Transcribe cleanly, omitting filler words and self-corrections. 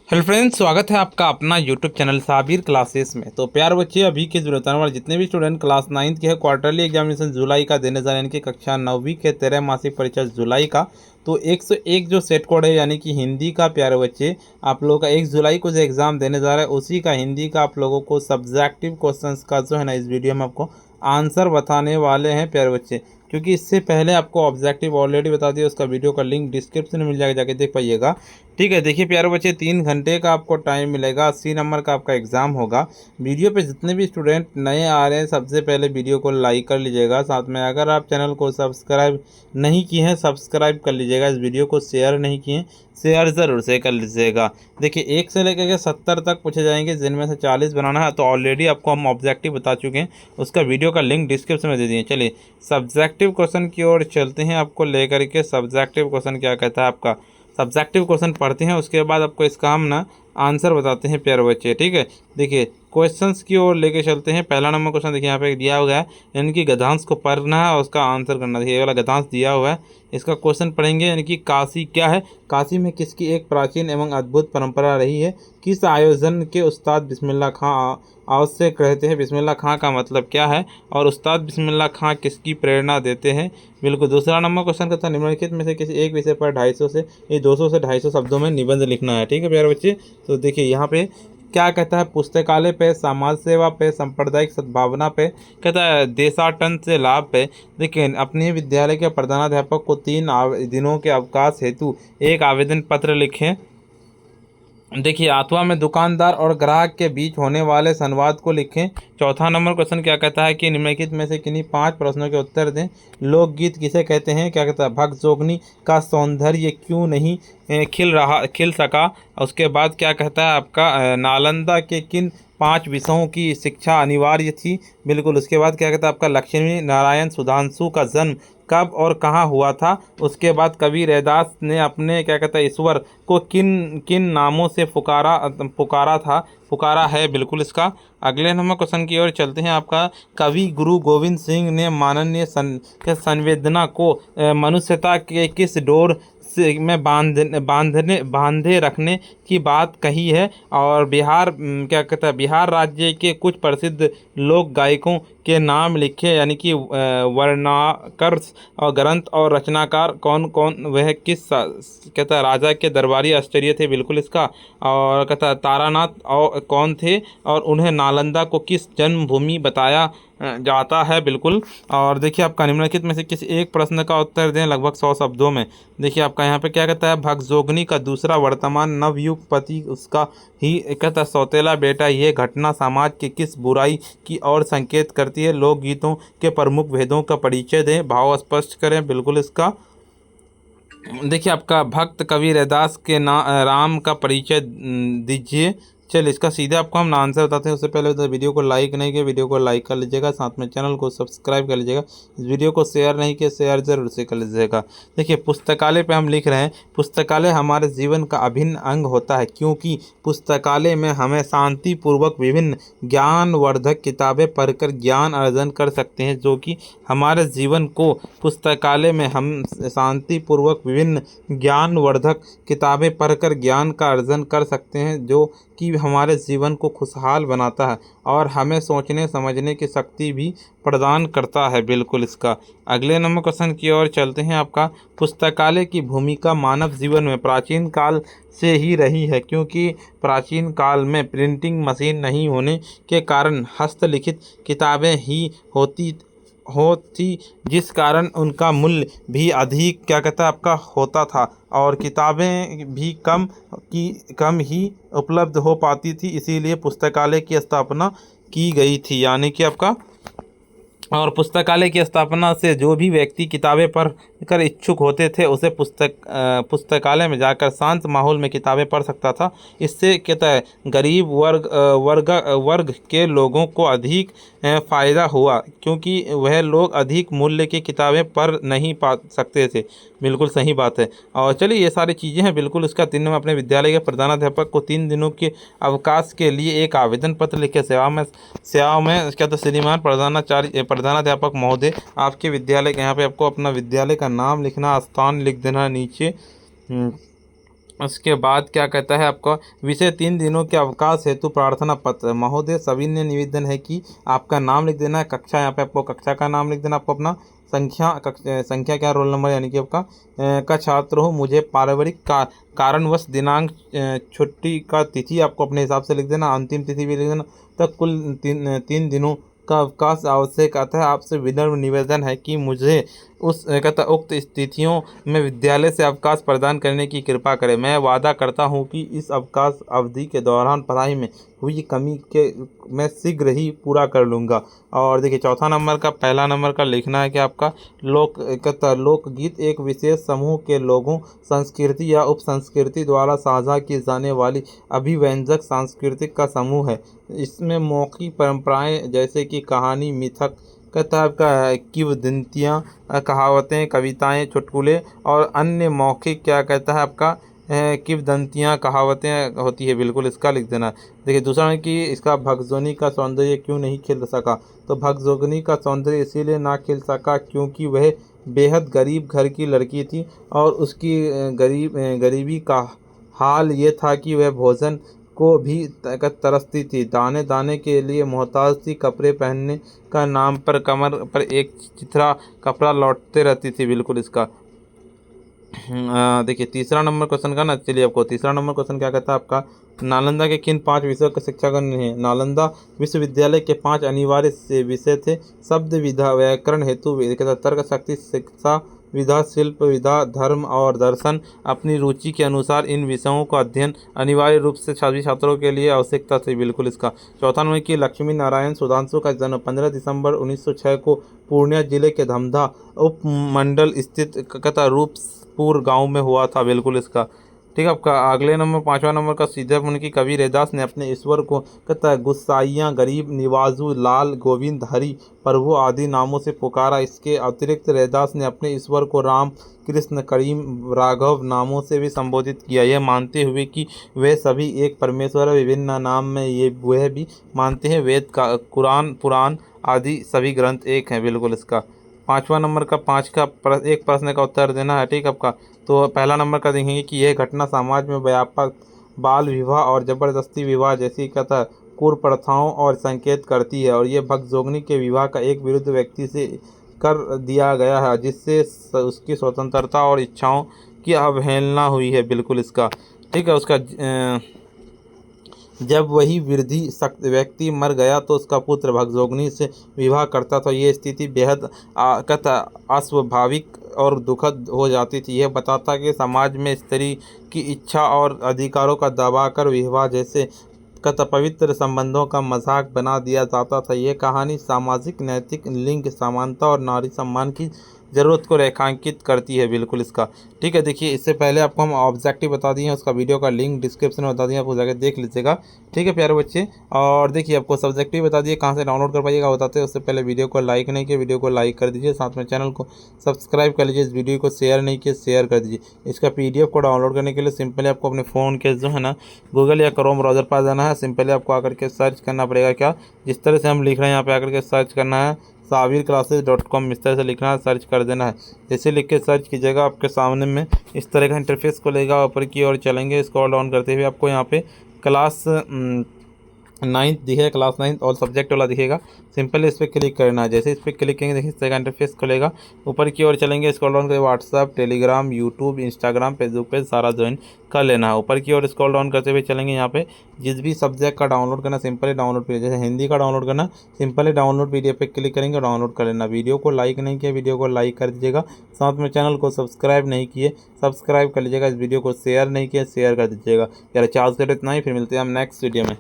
Hello friends, स्वागत है आपका अपना यूट्यूब चैनल साबिर क्लासेस में। तो प्यार बच्चे, अभी के जरूरत वाले जितने भी स्टूडेंट क्लास 9th के हैं, क्वार्टरली एग्जामिनेशन जुलाई का देने जा रहे हैं, यानी कि कक्षा 9वीं के 13 मासिक परीक्षा जुलाई का। तो 101 जो सेट कोड है, यानी कि हिंदी का, प्यारे बच्चे आप लोगों का 1 जुलाई को जो एग्ज़ाम देने जा रहा है, उसी का हिंदी का आप लोगों को सब्जेक्टिव क्वेश्चंस का जो है ना, इस वीडियो में आपको आंसर बताने वाले हैं प्यारे बच्चे। क्योंकि इससे पहले आपको ऑब्जेक्टिव ऑलरेडी बता दिया, उसका वीडियो का लिंक डिस्क्रिप्शन में मिल जाएगा, जाके देख पाइएगा। ठीक है, देखिए प्यारे बच्चे, 3 घंटे का आपको टाइम मिलेगा, 80 नंबर का आपका एग्ज़ाम होगा। वीडियो पे जितने भी स्टूडेंट नए आ रहे हैं, सबसे पहले वीडियो को लाइक कर लीजिएगा। साथ में अगर आप चैनल को सब्सक्राइब नहीं किए हैं, सब्सक्राइब कर लीजिएगा। इस वीडियो को शेयर नहीं किए, शेयर ज़रूर से कर लीजिएगा। देखिए 1 से लेकर के 70 तक पूछे जाएंगे, जिनमें से 40 बनाना है। तो ऑलरेडी आपको हम ऑब्जेक्टिव बता चुके हैं, उसका वीडियो का लिंक डिस्क्रिप्शन में दे दिए। चलिए सब्जेक्टिव क्वेश्चन की ओर चलते हैं, आपको लेकर के सब्जेक्टिव क्वेश्चन क्या कहता है। आपका सब्जेक्टिव क्वेश्चन पढ़ते हैं, उसके बाद आपको इसका हम ना आंसर बताते हैं प्यारे बच्चे। ठीक है, देखिए क्वेश्चंस की ओर लेके चलते हैं। पहला नंबर क्वेश्चन देखिए यहाँ पे दिया हुआ है, यानी कि गद्यांश को पढ़ना है और उसका आंसर करना। देखिए ये वाला गद्यांश दिया हुआ है, इसका क्वेश्चन पढ़ेंगे। यानी कि काशी क्या है, काशी में किसकी एक प्राचीन एवं अद्भुत परंपरा रही है, किस आयोजन के उस्ताद बिस्मिल्लाह खां आवश्यक रहते हैं। बिस्मिल्लाह खां का मतलब क्या है, और उस्ताद बिस्मिल्लाह खां किसकी प्रेरणा देते हैं। बिल्कुल। दूसरा नंबर क्वेश्चन कहता है, निम्नलिखित में से किसी एक विषय पर 250 से 200 से 250 शब्दों में निबंध लिखना है। ठीक है प्यारे बच्चे, तो देखिए यहाँ पे क्या कहता है, पुस्तकालय पे, समाज सेवा पे, सांप्रदायिक सद्भावना पे, कहता है देशाटन से लाभ पे। देखिए अपने विद्यालय के प्रधानाध्यापक को 3 दिनों के अवकाश हेतु एक आवेदन पत्र लिखें। देखिए अथवा में दुकानदार और ग्राहक के बीच होने वाले संवाद को लिखें। चौथा नंबर क्वेश्चन क्या कहता है कि निम्नलिखित में से किन्हीं 5 प्रश्नों के उत्तर दें। लोकगीत किसे कहते हैं, क्या कहता है, भगजोगनी का सौंदर्य क्यों नहीं खिल सका। उसके बाद क्या कहता है आपका, नालंदा के किन 5 विषयों की शिक्षा अनिवार्य थी। बिल्कुल। उसके बाद क्या कहता है आपका, लक्ष्मी नारायण सुधांशु का जन्म कब और कहाँ हुआ था। उसके बाद कवि रैदास ने अपने क्या कहता है ईश्वर को किन किन नामों से पुकारा है। बिल्कुल। इसका अगले नंबर क्वेश्चन की ओर चलते हैं। आपका कवि गुरु गोविंद सिंह ने माननीय संवेदना को मनुष्यता के किस डोर से में बांधे रखने की बात कही है। और बिहार क्या कहता है, बिहार राज्य के कुछ प्रसिद्ध लोक गायकों के नाम लिखे। यानी कि वर्णाकर और ग्रंथ और रचनाकार कौन कौन, वह किस कहता है राजा के दरबारी आश्चर्य थे। बिल्कुल। इसका और कहता है तारानाथ और कौन थे, और उन्हें नालंदा को किस जन्मभूमि बताया जाता है। बिल्कुल। और देखिए आपका निम्नलिखित में से किसी एक प्रश्न का उत्तर दें लगभग 100 शब्दों में। देखिए आपका यहाँ पे क्या कहता है, भगजोगनी का दूसरा वर्तमान नवयुग पति उसका ही कहता है सौतेला बेटा, ये घटना समाज की किस बुराई की ओर संकेत करती है। लोकगीतों के प्रमुख भेदों का परिचय दें, भाव स्पष्ट करें। बिल्कुल। इसका देखिए आपका भक्त कवि रैदास के राम का परिचय दीजिए। चलिए इसका सीधे आपको हम आंसर बताते हैं। उससे पहले तो वीडियो को लाइक नहीं किया, वीडियो को लाइक कर लीजिएगा। साथ में चैनल को सब्सक्राइब कर लीजिएगा। इस वीडियो को शेयर नहीं किया, शेयर जरूर से कर लीजिएगा। देखिए पुस्तकालय पे हम लिख रहे हैं, पुस्तकालय हमारे जीवन का अभिन्न अंग होता है, क्योंकि पुस्तकालय में हमें शांतिपूर्वक विभिन्न ज्ञानवर्धक किताबें पढ़कर ज्ञान अर्जन कर सकते हैं। जो कि हमारे जीवन को, पुस्तकालय में हम शांतिपूर्वक विभिन्न ज्ञानवर्धक किताबें पढ़कर ज्ञान का अर्जन कर सकते हैं, जो कि हमारे जीवन को खुशहाल बनाता है और हमें सोचने समझने की शक्ति भी प्रदान करता है। बिल्कुल। इसका अगले नंबर क्वेश्चन की ओर चलते हैं। आपका पुस्तकालय की भूमिका मानव जीवन में प्राचीन काल से ही रही है, क्योंकि प्राचीन काल में प्रिंटिंग मशीन नहीं होने के कारण हस्तलिखित किताबें ही होती जिस कारण उनका मूल्य भी अधिक क्या कहता है आपका होता था, और किताबें भी कम ही उपलब्ध हो पाती थी। इसीलिए पुस्तकालय की स्थापना की गई थी। यानी कि आपका, और पुस्तकालय की स्थापना से जो भी व्यक्ति किताबें पढ़कर इच्छुक होते थे, उसे पुस्तकालय में जाकर शांत माहौल में किताबें पढ़ सकता था। इससे कहता है गरीब वर्ग के लोगों को अधिक फ़ायदा हुआ, क्योंकि वह लोग अधिक मूल्य की किताबें पढ़ नहीं पा सकते थे। बिल्कुल सही बात है। और चलिए ये सारी चीज़ें हैं। बिल्कुल। इसका 3 नंबर, अपने विद्यालय के प्रधानाध्यापक को 3 दिनों के अवकाश के लिए एक आवेदन पत्र लिखे। सेवा में क्या था, श्रीमान प्रधानाध्यापक महोदय, आपके विद्यालय के यहाँ पे आपको अपना विद्यालय का नाम लिखना, स्थान लिख देना नीचे। उसके बाद क्या कहता है आपका विषय 3 दिनों के अवकाश हेतु प्रार्थना पत्र। महोदय सभी ने निवेदन है कि आपका नाम लिख देना है, कक्षा यहाँ पे आपको कक्षा का नाम लिख देना, आपको अपना संख्या क्या रोल नंबर यानी कि आपका का छात्र हो। मुझे पारिवारिक कारणवश दिनांक छुट्टी का तिथि आपको अपने हिसाब से लिख देना, अंतिम तिथि भी लिख देना। तक कुल 3 दिनों का अवकाश आवश्यक आता है। आपसे विनम्र निवेदन है कि मुझे उस कहता उक्त तिथियों में विद्यालय से अवकाश प्रदान करने की कृपा करें। मैं वादा करता हूं कि इस अवकाश अवधि के दौरान पढ़ाई में हुई कमी के मैं शीघ्र ही पूरा कर लूँगा। और देखिए चौथा नंबर का पहला नंबर का लिखना है कि आपका लोकगीत एक विशेष समूह के लोगों, संस्कृति या उपसंस्कृति द्वारा साझा की जाने वाली अभिव्यंजक सांस्कृतिक का समूह है। इसमें मौखिक परंपराएं जैसे कि कहानी, मिथक कहता है आपका किंवदंतियाँ, कहावतें, कविताएं, चुटकुले और अन्य मौखिक क्या कहता है आपका किंवदंतियाँ, कहावतें होती है, बिल्कुल इसका लिख देना। देखिए दूसरा है कि इसका भगजोनी का सौंदर्य क्यों नहीं खिल सका। तो भगजोनी का सौंदर्य इसीलिए ना खिल सका क्योंकि वह बेहद गरीब घर की लड़की थी और उसकी गरीबी का हाल ये था कि वह भोजन को भी तरसती थी, दाने दाने के लिए मोहताज थी, कपड़े पहनने का नाम पर कमर पर एक चिथड़ा कपड़ा लौटते रहती थी, बिल्कुल इसका। देखिए तीसरा नंबर क्वेश्चन का ना, चलिए आपको तीसरा नंबर क्वेश्चन क्या कहता है आपका नालंदा के किन 5 विषयों का शिक्षागण है। नालंदा विश्वविद्यालय के 5 अनिवार्य विषय थे। शब्द विधा, व्याकरण हेतु तर्क शक्ति, शिक्षा विधा, शिल्प विधा, धर्म और दर्शन। अपनी रुचि के अनुसार इन विषयों का अध्ययन अनिवार्य रूप से सभी छात्रों के लिए आवश्यकता थी, बिल्कुल इसका। चौथा नंबर की लक्ष्मी नारायण सुधांशु का जन्म 15 दिसंबर 1906 को पूर्णिया जिले के धमधा उपमंडल स्थित कथा रूपपुर गांव में हुआ था, बिल्कुल इसका। ठीक है आपका अगले नंबर 5वां नंबर का सीधे मुनि की कवि रैदास ने अपने ईश्वर को कहता है गुस्साइयाँ, गरीब, निवाजू, लाल, गोविंद, हरि, प्रभु आदि नामों से पुकारा। इसके अतिरिक्त रैदास ने अपने ईश्वर को राम, कृष्ण, करीम, राघव नामों से भी संबोधित किया, यह मानते हुए कि वे सभी एक परमेश्वर विभिन्न नाम में ये वह भी मानते हैं वेद का, कुरान, पुराण आदि सभी ग्रंथ एक हैं, बिल्कुल इसका। 5वां नंबर का एक प्रश्न का उत्तर देना है, ठीक है आपका। तो पहला नंबर का देखेंगे कि यह घटना समाज में व्यापक बाल विवाह और जबरदस्ती विवाह जैसी कथा कुप्रथाओं और संकेत करती है और ये भगजोगनी के विवाह का एक विरुद्ध व्यक्ति से कर दिया गया है जिससे उसकी स्वतंत्रता और इच्छाओं की अवहेलना हुई है, बिल्कुल इसका। ठीक है उसका जब वही वृद्धि व्यक्ति मर गया तो उसका पुत्र भगजोगनी से विवाह करता था। ये स्थिति बेहद अस्वाभाविक और दुखद हो जाती थी। यह बताता कि समाज में स्त्री की इच्छा और अधिकारों का दबाकर विवाह जैसे पवित्र संबंधों का मजाक बना दिया जाता था। यह कहानी सामाजिक, नैतिक, लिंग समानता और नारी सम्मान की ज़रूरत को रेखांकित करती है, बिल्कुल इसका। ठीक है देखिए इससे पहले आपको हम ऑब्जेक्टिव बता दिए हैं, उसका वीडियो का लिंक डिस्क्रिप्शन में बता दिए, आपको जाकर देख लीजिएगा। ठीक है प्यारे बच्चे। और देखिए आपको सब्जेक्टिव बता दिए कहाँ से डाउनलोड कर पाइएगा बताते हैं। उससे पहले वीडियो को लाइक नहीं किया, वीडियो को लाइक कर दीजिए, साथ में चैनल को सब्सक्राइब कर लीजिए, इस वीडियो को शेयर नहीं किया शेयर कर दीजिए। इसका PDF को डाउनलोड करने के लिए सिंपली आपको अपने फ़ोन के जो है ना गूगल या क्रोम ब्राउज़र पर जाना है। सिंपली आपको आकर के सर्च करना पड़ेगा, क्या जिस तरह से हम लिख रहे हैं यहाँ पे आकर के सर्च करना है sabirclasses.com, इस तरह से लिखना है, सर्च कर देना है। जैसे लिख के सर्च कीजिएगा आपके सामने में इस तरह का इंटरफेस खुलेगा। ऊपर की ओर चलेंगे, स्क्रॉल डाउन करते हुए आपको यहाँ पे क्लास 9th दिखेगा, क्लास 9th और सब्जेक्ट वाला दिखेगा। सिंपल इस पर क्लिक करना है। जैसे इस पर क्लिक करेंगे देखिए इस तरह का इंटरफेस खुलेगा। ऊपर की ओर चलेंगे, स्क्रॉल डाउन करके WhatsApp, Telegram, YouTube, Instagram, Facebook पे सारा ज्वाइन कर लेना है। ऊपर की ओर स्क्रॉल डाउन करते हुए चलेंगे, यहाँ पे जिस भी सब्जेक्ट का डाउनलोड करना सिंपली डाउनलोड PDF, जैसे हिंदी का डाउनलोड करना सिंपली डाउनलोड PDF पे क्लिक करेंगे, डाउनलोड कर लेना। वीडियो को लाइक नहीं किया, वीडियो को लाइक कर दीजिएगा। साथ में चैनल को सब्सक्राइब नहीं किए सब्सक्राइब कर लीजिएगा। इस वीडियो को शेयर नहीं किया शेयर कर दीजिएगा। यार चार्ज करें इतना ही, फिर मिलते हैं हम नेक्स्ट वीडियो में।